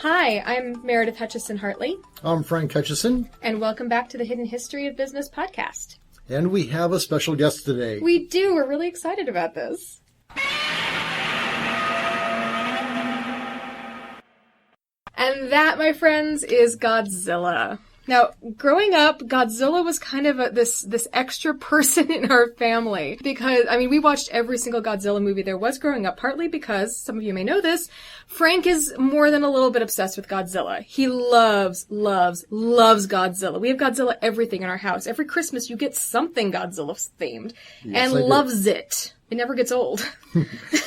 Hi, I'm Meredith Hutchison-Hartley. I'm Frank Hutchison. And welcome back to the Hidden History of Business podcast. And we have a special guest today. We do. We're really excited about this. And that, my friends, is Godzilla. Now, growing up, Godzilla was kind of this extra person in our family because, we watched every single Godzilla movie there was growing up, partly because, some of you may know this, Frank is more than a little bit obsessed with Godzilla. He loves Godzilla. We have Godzilla everything in our house. Every Christmas you get something Godzilla themed and loves it. It never gets old.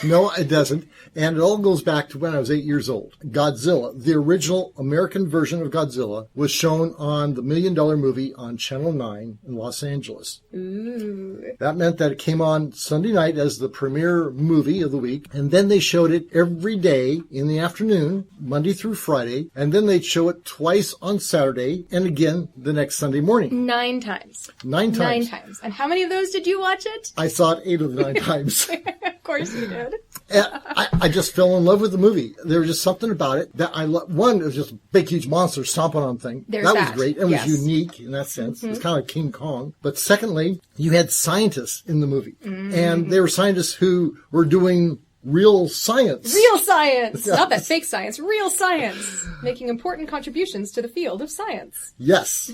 No, it doesn't. And it all goes back to when I was 8 years old. Godzilla, the original American version of Godzilla, was shown on the $1 Million movie on Channel 9 in Los Angeles. Ooh. That meant that it came on Sunday night as the premiere movie of the week. And then they showed it every day in the afternoon, Monday through Friday. And then they'd show it twice on Saturday and again the next Sunday morning. 9 times. 9 times. 9 times. And how many of those did you watch it? I saw it 8 of the 9 times. Of course you did. I just fell in love with the movie. There was just something about it that I loved. One, it was just a big, huge monster stomping on thing. That was great. It was unique in that sense. Mm-hmm. It's kind of like King Kong. But secondly, you had scientists in the movie. Mm-hmm. And they were scientists who were doing real science. Real science! Yes. Not that fake science. Real science! Making important contributions to the field of science. Yes.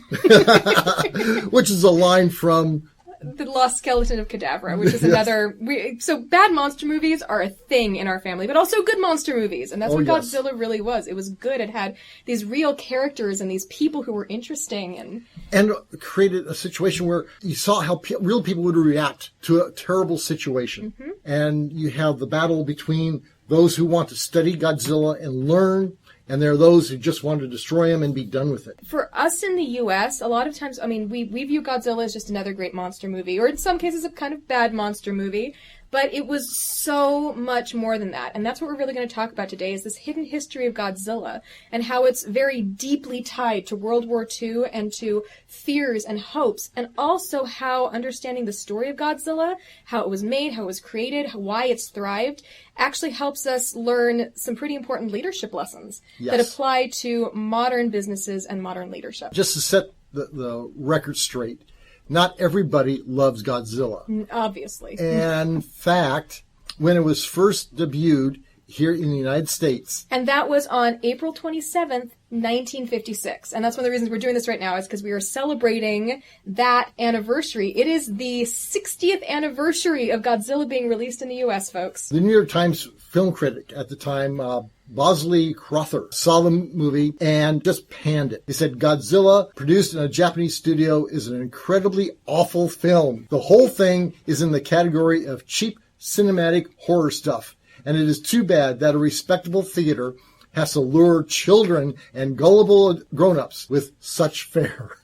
Which is a line from The Lost Skeleton of Cadavra, which is another... So bad monster movies are a thing in our family, but also good monster movies. And that's what Godzilla really was. It was good. It had these real characters and these people who were interesting. And created a situation where you saw how real people would react to a terrible situation. Mm-hmm. And you have the battle between those who want to study Godzilla and learn, and there are those who just want to destroy him and be done with it. For us in the U.S., a lot of times, we view Godzilla as just another great monster movie, or in some cases a kind of bad monster movie, but it was so much more than that. And that's what we're really going to talk about today, is this hidden history of Godzilla, and how it's very deeply tied to World War II and to fears and hopes, and also how understanding the story of Godzilla, how it was made, how it was created, why it's thrived, actually helps us learn some pretty important leadership lessons that apply to modern businesses and modern leadership. Just to set the record straight, not everybody loves Godzilla. Obviously. And in fact, when it was first debuted here in the United States. And that was on April 27th, 1956. And that's one of the reasons we're doing this right now, is because we are celebrating that anniversary. It is the 60th anniversary of Godzilla being released in the U.S., folks. The New York Times film critic at the time, Bosley Crowther, saw the movie and just panned it. He said, Godzilla, produced in a Japanese studio, is an incredibly awful film. The whole thing is in the category of cheap cinematic horror stuff. And it is too bad that a respectable theater has to lure children and gullible grown-ups with such fare.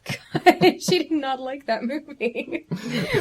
She did not like that movie.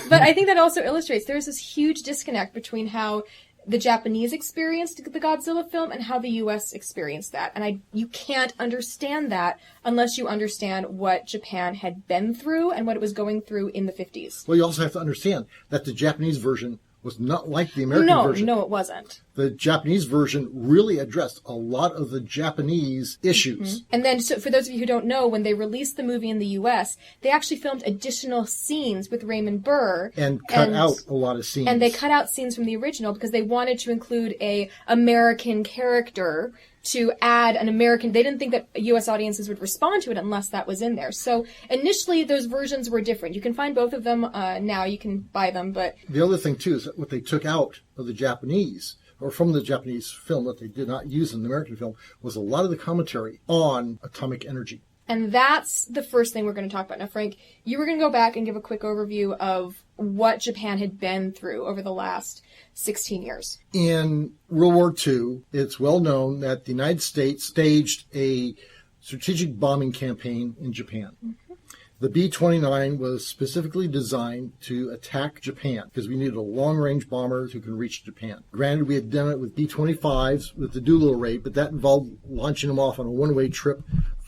But I think that also illustrates there's this huge disconnect between how the Japanese experienced the Godzilla film and how the U.S. experienced that. And you can't understand that unless you understand what Japan had been through and what it was going through in the 50s. Well, you also have to understand that the Japanese version was not like the American version. No, it wasn't. The Japanese version really addressed a lot of the Japanese issues. Mm-hmm. And then, so for those of you who don't know, when they released the movie in the U.S., they actually filmed additional scenes with Raymond Burr. And cut out a lot of scenes. And they cut out scenes from the original because they wanted to include a American character to add an American. They didn't think that U.S. audiences would respond to it unless that was in there. So initially, those versions were different. You can find both of them now. You can buy them, but... The other thing, too, is that what they took out of the Japanese, or from the Japanese film that they did not use in the American film, was a lot of the commentary on atomic energy. And that's the first thing we're going to talk about. Now, Frank, you were going to go back and give a quick overview of what Japan had been through over the last 16 years. In World War II, it's well known that the United States staged a strategic bombing campaign in Japan. Mm-hmm. The B-29 was specifically designed to attack Japan because we needed a long-range bomber who can reach Japan. Granted, we had done it with B-25s with the Doolittle raid, but that involved launching them off on a one-way trip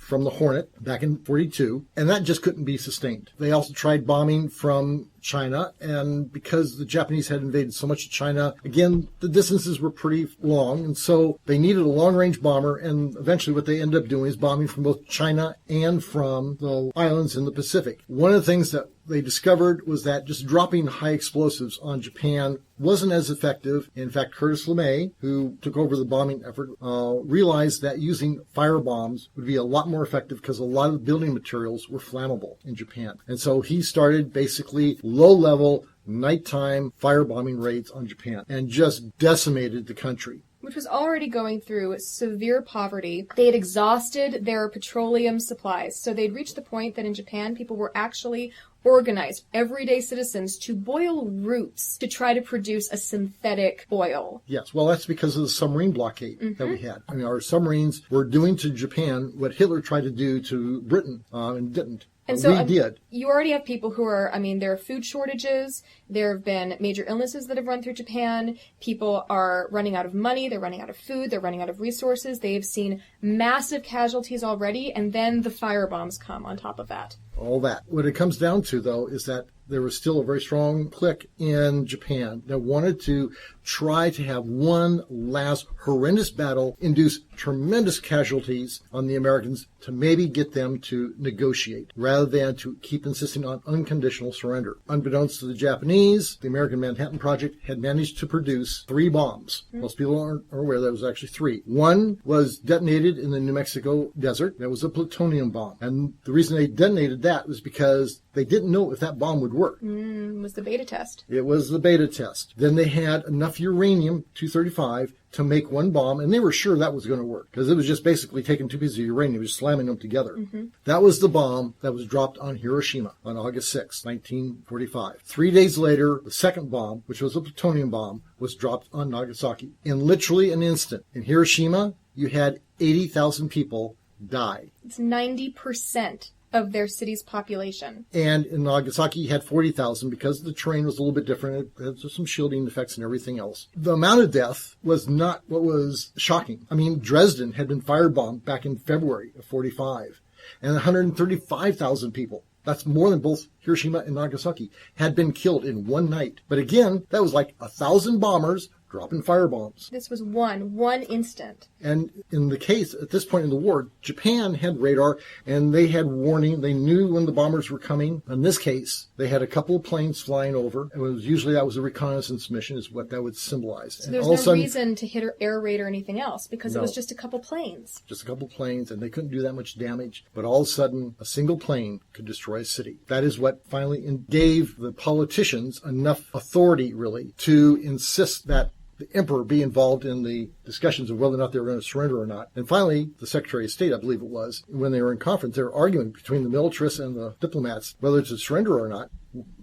from the Hornet back in 42, and that just couldn't be sustained. They also tried bombing from China, and because the Japanese had invaded so much of China, again, the distances were pretty long, and so they needed a long-range bomber, and eventually what they ended up doing is bombing from both China and from the islands in the Pacific. One of the things that they discovered was that just dropping high explosives on Japan wasn't as effective. In fact, Curtis LeMay, who took over the bombing effort, realized that using fire bombs would be a lot more effective because a lot of the building materials were flammable in Japan. And so he started basically low-level, nighttime firebombing raids on Japan and just decimated the country. Which was already going through severe poverty. They had exhausted their petroleum supplies. So they'd reached the point that in Japan, people were actually organized, everyday citizens, to boil roots to try to produce a synthetic oil. Yes, well, that's because of the submarine blockade that we had. I mean, our submarines were doing to Japan what Hitler tried to do to Britain and didn't. And so we did. You already have people who are, there are food shortages, there have been major illnesses that have run through Japan, people are running out of money, they're running out of food, they're running out of resources, they've seen massive casualties already, and then the firebombs come on top of that. All that. What it comes down to, though, is that there was still a very strong clique in Japan that wanted to try to have one last horrendous battle, induce tremendous casualties on the Americans to maybe get them to negotiate rather than to keep insisting on unconditional surrender. Unbeknownst to the Japanese, the American Manhattan Project had managed to produce 3 bombs. Most people aren't aware that it was actually 3. One was detonated in the New Mexico desert. That was a plutonium bomb. And the reason they detonated that was because they didn't know if that bomb would work. It was the beta test. It was the beta test. Then they had enough uranium-235 to make one bomb, and they were sure that was going to work because it was just basically taking 2 pieces of uranium and just slamming them together. That was the bomb that was dropped on Hiroshima on August 6, 1945. 3 days later, the second bomb, which was a plutonium bomb, was dropped on Nagasaki. In literally an instant, in Hiroshima, you had 80,000 people die. It's 90% of their city's population. And in Nagasaki, you had 40,000 because the terrain was a little bit different. It had some shielding effects and everything else. The amount of death was not what was shocking. Dresden had been firebombed back in February of 45, and 135,000 people. That's more than both Hiroshima and Nagasaki had been killed in one night. But again, that was like 1,000 bombers dropping firebombs. This was one instant. And in the case, at this point in the war, Japan had radar and they had warning. They knew when the bombers were coming. In this case, they had a couple of planes flying over. It was usually that was a reconnaissance mission is what that would symbolize. So there's no reason to hit or air raid or anything else because it was just a couple planes. Just a couple planes, and they couldn't do that much damage. But all of a sudden, a single plane could destroy a city. That is what finally gave the politicians enough authority, really, to insist that the emperor be involved in the discussions of whether or not they were going to surrender or not. And finally, the Secretary of State, I believe it was, when they were in conference, they were arguing between the militarists and the diplomats whether to surrender or not.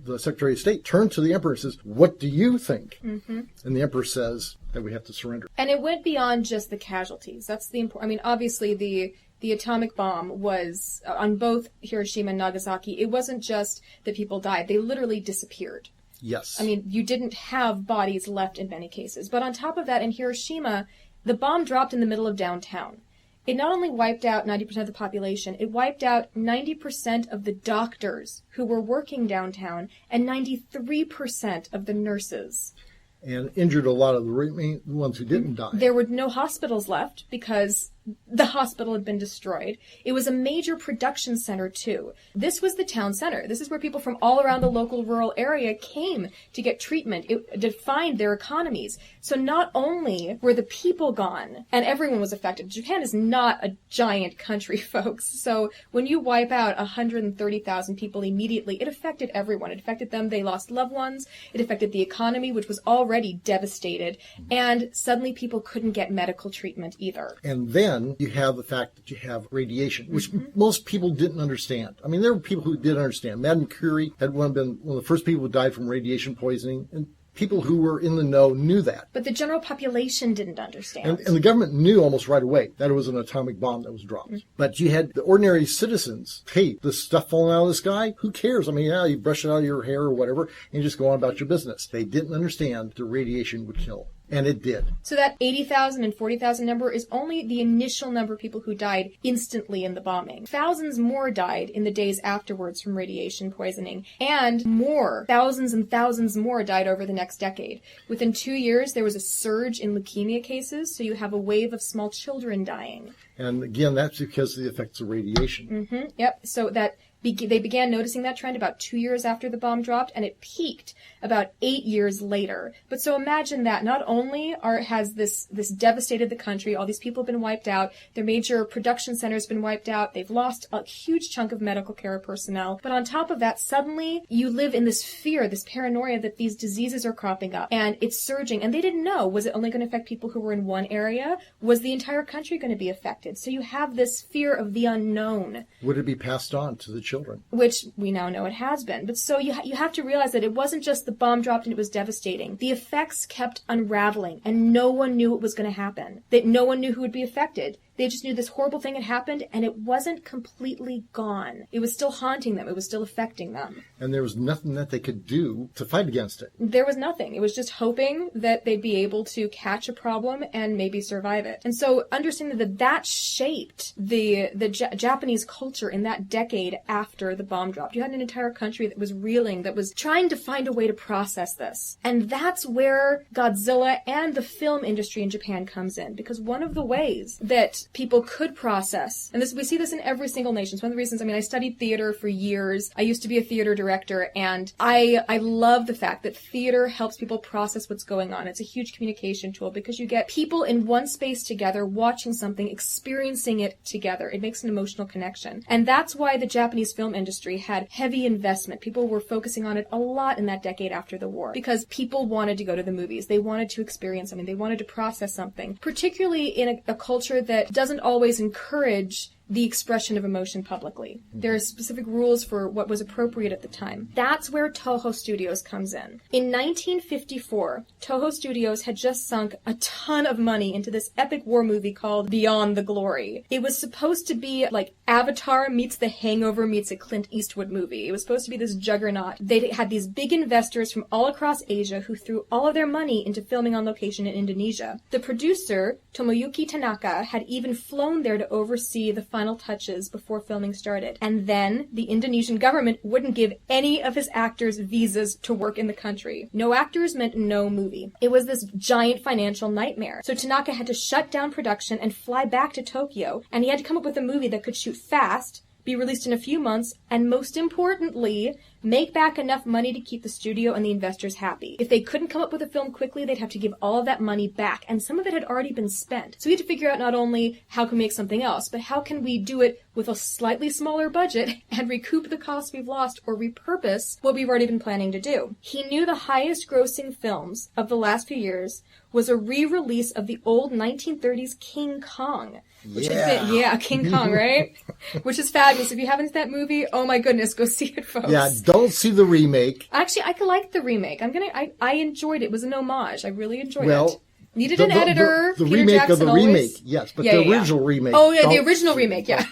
The Secretary of State turned to the emperor and says, "What do you think?" And the emperor says that we have to surrender. And it went beyond just the casualties. That's the important. Obviously the atomic bomb was on both Hiroshima and Nagasaki. It wasn't just that people died; they literally disappeared. Yes. You didn't have bodies left in many cases. But on top of that, in Hiroshima, the bomb dropped in the middle of downtown. It not only wiped out 90% of the population, it wiped out 90% of the doctors who were working downtown and 93% of the nurses. And injured a lot of the ones who didn't die. There were no hospitals left because the hospital had been destroyed. It was a major production center, too. This was the town center. This is where people from all around the local rural area came to get treatment. It defined their economies. So not only were the people gone, and everyone was affected. Japan is not a giant country, folks. So when you wipe out 130,000 people immediately, it affected everyone. It affected them. They lost loved ones. It affected the economy, which was already devastated. And suddenly people couldn't get medical treatment either. And then you have the fact that you have radiation, which most people didn't understand. There were people who did understand. Madame Curie had been one of the first people who died from radiation poisoning, and people who were in the know knew that. But the general population didn't understand. And the government knew almost right away that it was an atomic bomb that was dropped. But you had the ordinary citizens, hey, this stuff falling out of the sky, who cares? You brush it out of your hair or whatever, and you just go on about your business. They didn't understand the radiation would kill. And it did. So that 80,000 and 40,000 number is only the initial number of people who died instantly in the bombing. Thousands more died in the days afterwards from radiation poisoning. And more, thousands and thousands more died over the next decade. Within 2 years, there was a surge in leukemia cases, so you have a wave of small children dying. And again, that's because of the effects of radiation. Mm-hmm. Yep. So that they began noticing that trend about 2 years after the bomb dropped, and it peaked about 8 years later. But so imagine that. Not only has this devastated the country, all these people have been wiped out, their major production centers have been wiped out, they've lost a huge chunk of medical care personnel. But on top of that, suddenly you live in this fear, this paranoia that these diseases are cropping up, and it's surging. And they didn't know, was it only going to affect people who were in one area? Was the entire country going to be affected? So you have this fear of the unknown. Would it be passed on to the children? Which we now know it has been. But so you have to realize that it wasn't just the bomb dropped and it was devastating. The effects kept unraveling, and no one knew what was going to happen. That no one knew who would be affected. They just knew this horrible thing had happened, and it wasn't completely gone. It was still haunting them. It was still affecting them. And there was nothing that they could do to fight against it. There was nothing. It was just hoping that they'd be able to catch a problem and maybe survive it. And so understanding that shaped the Japanese culture in that decade after the bomb dropped. You had an entire country that was reeling, that was trying to find a way to process this. And that's where Godzilla and the film industry in Japan comes in. Because one of the ways that people could process, and we see this in every single nation. It's one of the reasons, I studied theater for years. I used to be a theater director, and I love the fact that theater helps people process what's going on. It's a huge communication tool because you get people in one space together, watching something, experiencing it together. It makes an emotional connection. And that's why the Japanese film industry had heavy investment. People were focusing on it a lot in that decade after the war because people wanted to go to the movies. They wanted to experience something. They wanted to process something, particularly in a culture that doesn't always encourage the expression of emotion publicly. There are specific rules for what was appropriate at the time. That's where Toho Studios comes in. In 1954, Toho Studios had just sunk a ton of money into this epic war movie called Beyond the Glory. It was supposed to be like Avatar meets The Hangover meets a Clint Eastwood movie. It was supposed to be this juggernaut. They had these big investors from all across Asia who threw all of their money into filming on location in Indonesia. The producer, Tomoyuki Tanaka, had even flown there to oversee the final touches before filming started. And then the Indonesian government wouldn't give any of his actors visas to work in the country. No actors meant no movie. It was this giant financial nightmare. So Tanaka had to shut down production and fly back to Tokyo, and he had to come up with a movie that could shoot fast, be released in a few months, and most importantly, make back enough money to keep the studio and the investors happy. If they couldn't come up with a film quickly, they'd have to give all of that money back, and some of it had already been spent. So we had to figure out not only how can we make something else, but how can we do it with a slightly smaller budget and recoup the costs we've lost or repurpose what we've already been planning to do. He knew the highest grossing films of the last few years was a re-release of the old 1930s King Kong. Which King Kong, right? Which is fabulous. If you haven't seen that movie, oh my goodness, go see it, folks. Yeah, don't see the remake. Actually, I liked the remake. I enjoyed it. It was an homage. I really enjoyed it. Needed an editor. The remake of the remake, yes, but the original remake. Oh, yeah, the original remake, yeah.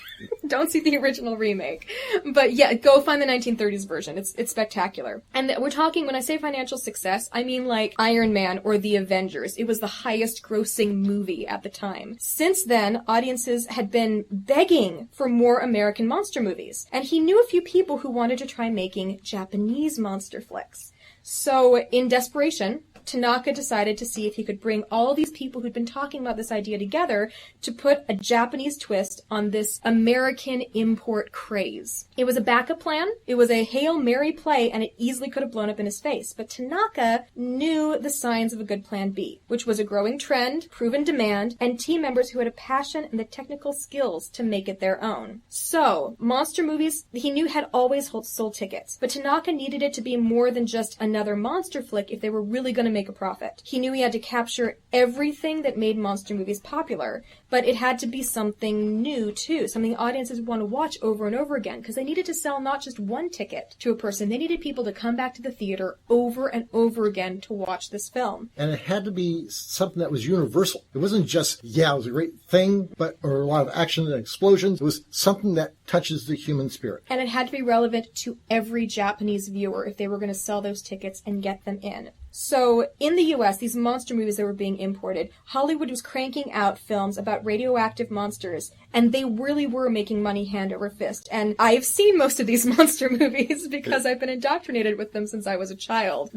Don't see the original remake. But yeah, go find the 1930s version. It's spectacular. And we're talking, when I say financial success, I mean like Iron Man or The Avengers. It was the highest grossing movie at the time. Since then, audiences had been begging for more American monster movies. And he knew a few people who wanted to try making Japanese monster flicks. So, in desperation, Tanaka decided to see if he could bring all these people who'd been talking about this idea together to put a Japanese twist on this American import craze. It was a backup plan, it was a Hail Mary play, and it easily could have blown up in his face. But Tanaka knew the signs of a good plan B, which was a growing trend, proven demand, and team members who had a passion and the technical skills to make it their own. So, monster movies, he knew had always sold tickets, but Tanaka needed it to be more than just another monster flick if they were really going to make a profit. He knew he had to capture everything that made monster movies popular, but it had to be something new too, something audiences want to watch over and over again, because they needed to sell not just one ticket to a person, they needed people to come back to the theater over and over again to watch this film. And it had to be something that was universal. It wasn't just, it was a great thing, or a lot of action and explosions. It was something that touches the human spirit. And it had to be relevant to every Japanese viewer if they were going to sell those tickets and get them in. So in the US, these monster movies that were being imported, Hollywood was cranking out films about radioactive monsters, and they really were making money hand over fist. And I've seen most of these monster movies because I've been indoctrinated with them since I was a child.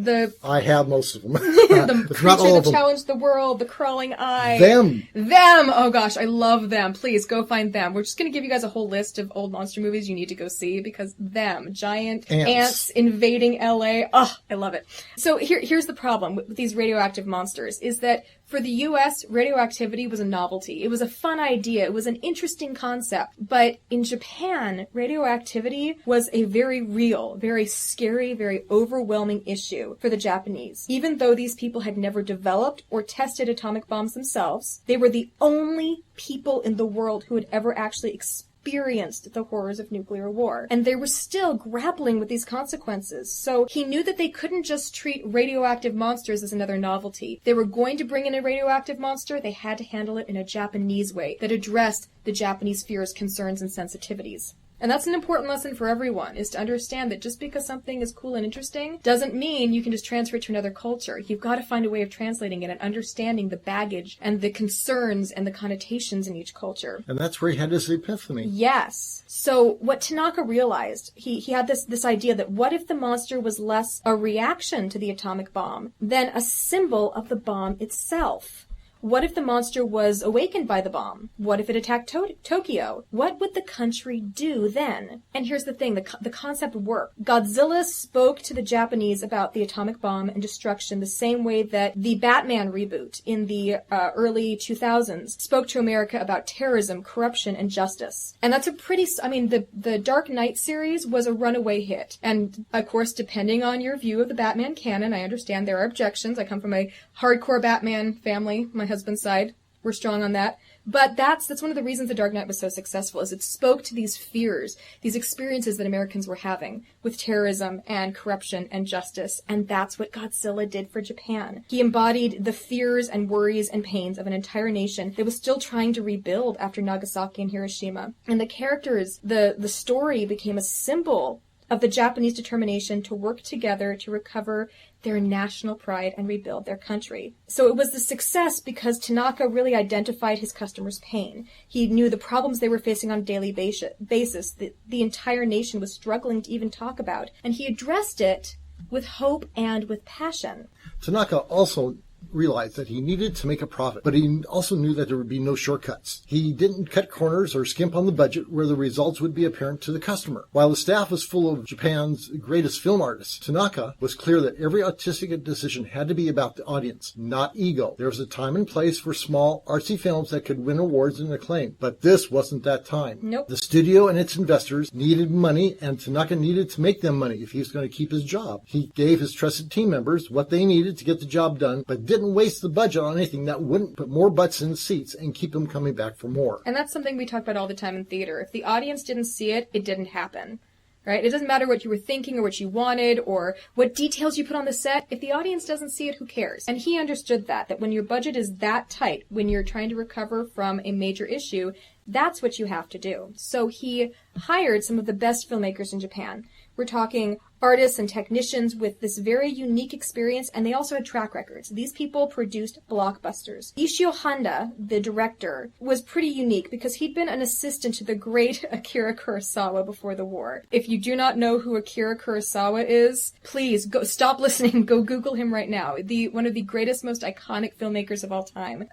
I have most of them. The If not all Creature of That them. Challenged the World, The Crawling Eye. Them! Oh gosh, I love them. Please, go find them. We're just going to give you guys a whole list of old monster movies you need to go see because them. Giant ants invading LA. Oh, I love it. So here's the problem with these radioactive monsters is that for the US, radioactivity was a novelty. It was a fun idea. It was an interesting concept. But in Japan, radioactivity was a very real, very scary, very overwhelming issue for the Japanese. Even though these people had never developed or tested atomic bombs themselves, they were the only people in the world who had ever actually experienced the horrors of nuclear war. And they were still grappling with these consequences. So he knew that they couldn't just treat radioactive monsters as another novelty. They were going to bring in a radioactive monster, they had to handle it in a Japanese way that addressed the Japanese fears, concerns, and sensitivities. And that's an important lesson for everyone, is to understand that just because something is cool and interesting doesn't mean you can just transfer it to another culture. You've got to find a way of translating it and understanding the baggage and the concerns and the connotations in each culture. And that's where he had his epiphany. Yes. So what Tanaka realized, he had this idea that what if the monster was less a reaction to the atomic bomb than a symbol of the bomb itself? What if the monster was awakened by the bomb? What if it attacked Tokyo? What would the country do then? And here's the thing, the concept worked. Godzilla spoke to the Japanese about the atomic bomb and destruction the same way that the Batman reboot in the early 2000s spoke to America about terrorism, corruption, and justice. And that's the Dark Knight series was a runaway hit. And of course, depending on your view of the Batman canon, I understand there are objections. I come from a hardcore Batman family. My husband's side, we're strong on that. But that's one of the reasons The Dark Knight was so successful, is it spoke to these fears, these experiences that Americans were having with terrorism and corruption and justice. And that's what Godzilla did for Japan. He embodied the fears and worries and pains of an entire nation that was still trying to rebuild after Nagasaki and Hiroshima. And the characters, the story became a symbol of the Japanese determination to work together to recover their national pride and rebuild their country. So it was the success because Tanaka really identified his customers' pain. He knew the problems they were facing on a daily basis that the entire nation was struggling to even talk about. And he addressed it with hope and with passion. Tanaka also realized that he needed to make a profit, but he also knew that there would be no shortcuts. He didn't cut corners or skimp on the budget where the results would be apparent to the customer. While the staff was full of Japan's greatest film artists, Tanaka was clear that every artistic decision had to be about the audience, not ego. There was a time and place for small, artsy films that could win awards and acclaim, but this wasn't that time. Nope. The studio and its investors needed money, and Tanaka needed to make them money if he was going to keep his job. He gave his trusted team members what they needed to get the job done, but didn't waste the budget on anything that wouldn't put more butts in seats and keep them coming back for more. And that's something we talk about all the time in theater. If the audience didn't see it, it didn't happen. Right? It doesn't matter what you were thinking or what you wanted or what details you put on the set. If the audience doesn't see it, who cares? And he understood that when your budget is that tight, when you're trying to recover from a major issue, that's what you have to do. So he hired some of the best filmmakers in Japan. We're talking artists and technicians with this very unique experience, and they also had track records. These people produced blockbusters. Ishio Honda, the director, was pretty unique because he'd been an assistant to the great Akira Kurosawa before the war. If you do not know who Akira Kurosawa is, please go stop listening, go Google him right now. One of the greatest, most iconic filmmakers of all time.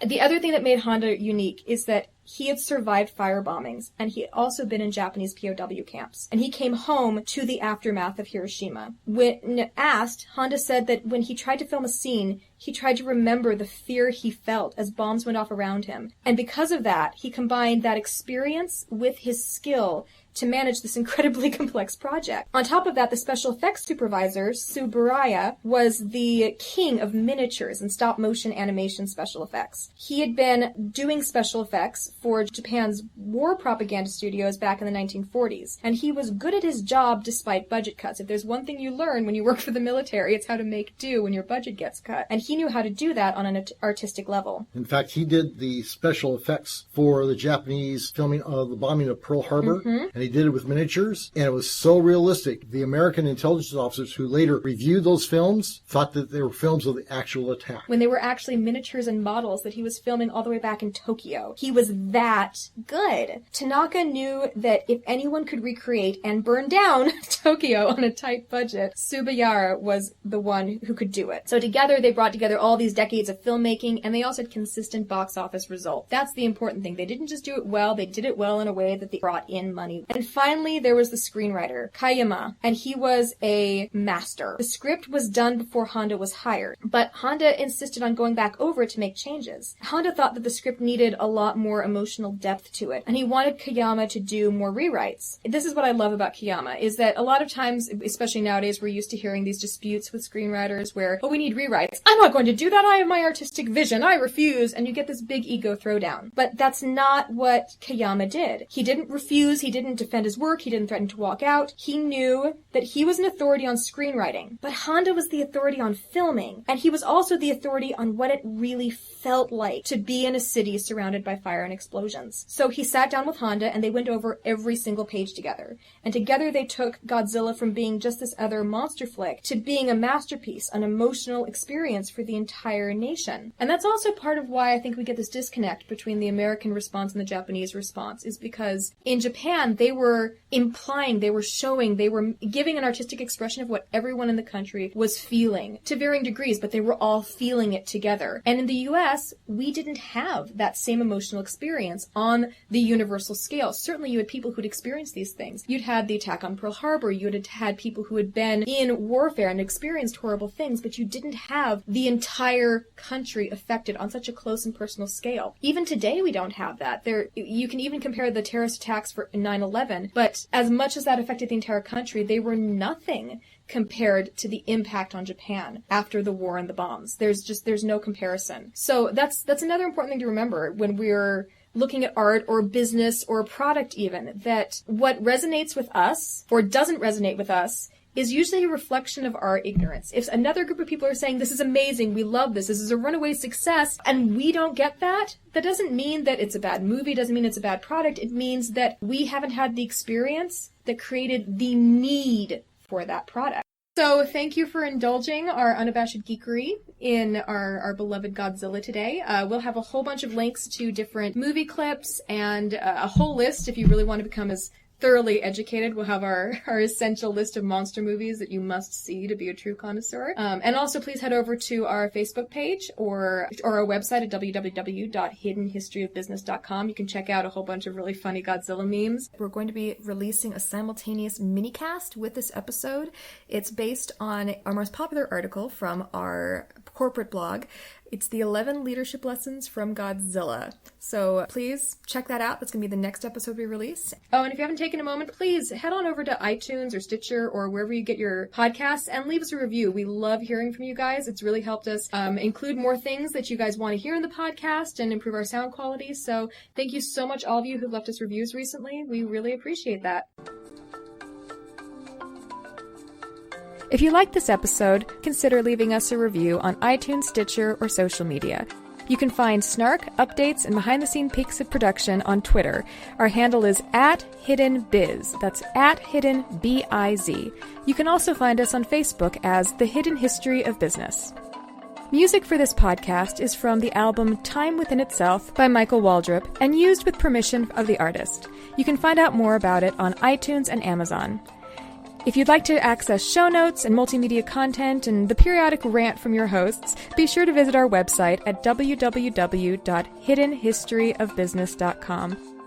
The other thing that made Honda unique is that he had survived fire bombings, and he had also been in Japanese POW camps. And he came home to the aftermath of Hiroshima. When asked, Honda said that when he tried to film a scene, he tried to remember the fear he felt as bombs went off around him. And because of that, he combined that experience with his skill to manage this incredibly complex project. On top of that, the special effects supervisor, Tsuburaya, was the king of miniatures and stop-motion animation special effects. He had been doing special effects for Japan's war propaganda studios back in the 1940s, and he was good at his job despite budget cuts. If there's one thing you learn when you work for the military, it's how to make do when your budget gets cut. And he knew how to do that on an artistic level. In fact, he did the special effects for the Japanese filming of the bombing of Pearl Harbor, and and he did it with miniatures, and it was so realistic. The American intelligence officers who later reviewed those films thought that they were films of the actual attack. When they were actually miniatures and models that he was filming all the way back in Tokyo. He was that good. Tanaka knew that if anyone could recreate and burn down Tokyo on a tight budget, Tsubayara was the one who could do it. So together they brought together all these decades of filmmaking, and they also had consistent box office results. That's the important thing. They didn't just do it well, they did it well in a way that they brought in money. And finally, there was the screenwriter, Kayama, and he was a master. The script was done before Honda was hired, but Honda insisted on going back over it to make changes. Honda thought that the script needed a lot more emotional depth to it, and he wanted Kayama to do more rewrites. This is what I love about Kayama, is that a lot of times, especially nowadays, we're used to hearing these disputes with screenwriters where, oh, we need rewrites. I'm not going to do that. I have my artistic vision. I refuse. And you get this big ego throwdown. But that's not what Kayama did. He didn't refuse. He didn't defend his work. He didn't threaten to walk out. He knew that he was an authority on screenwriting, but Honda was the authority on filming. And he was also the authority on what it really felt like to be in a city surrounded by fire and explosions. So he sat down with Honda and they went over every single page together. And together they took Godzilla from being just this other monster flick to being a masterpiece, an emotional experience for the entire nation. And that's also part of why I think we get this disconnect between the American response and the Japanese response, is because in Japan they were implying, they were showing, they were giving an artistic expression of what everyone in the country was feeling to varying degrees, but they were all feeling it together. And in the US, we didn't have that same emotional experience on the universal scale. Certainly you had people who'd experienced these things. You'd had the attack on Pearl Harbor, you'd had people who had been in warfare and experienced horrible things, but you didn't have the entire country affected on such a close and personal scale. Even today we don't have that. You can even compare the terrorist attacks for 9/11, but as much as that affected the entire country, they were nothing compared to the impact on Japan after the war and the bombs. There's no comparison. So that's another important thing to remember when we're looking at art or business or a product even, that what resonates with us or doesn't resonate with us is usually a reflection of our ignorance. If another group of people are saying, this is amazing, we love this is a runaway success, and we don't get that, that doesn't mean that it's a bad movie, doesn't mean it's a bad product. It means that we haven't had the experience that created the need for that product. So thank you for indulging our unabashed geekery in our beloved Godzilla today. We'll have a whole bunch of links to different movie clips and a whole list if you really want to become as thoroughly educated. We'll have our essential list of monster movies that you must see to be a true connoisseur. And also please head over to our Facebook page or our website at www.hiddenhistoryofbusiness.com. You can check out a whole bunch of really funny Godzilla memes. We're going to be releasing a simultaneous minicast with this episode. It's based on our most popular article from our corporate blog. It's the 11 leadership lessons from Godzilla. So please check that out. That's going to be the next episode we release. Oh, and if you haven't taken a moment, please head on over to iTunes or Stitcher or wherever you get your podcasts and leave us a review. We love hearing from you guys. It's really helped us include more things that you guys want to hear in the podcast and improve our sound quality. So thank you so much, all of you who've left us reviews recently. We really appreciate that. If you liked this episode, consider leaving us a review on iTunes, Stitcher, or social media. You can find snark, updates, and behind-the-scenes peeks of production on Twitter. Our handle is @HiddenBiz. That's @HiddenBiz. You can also find us on Facebook as The Hidden History of Business. Music for this podcast is from the album Time Within Itself by Michael Waldrop and used with permission of the artist. You can find out more about it on iTunes and Amazon. If you'd like to access show notes and multimedia content and the periodic rant from your hosts, be sure to visit our website at www.hiddenhistoryofbusiness.com.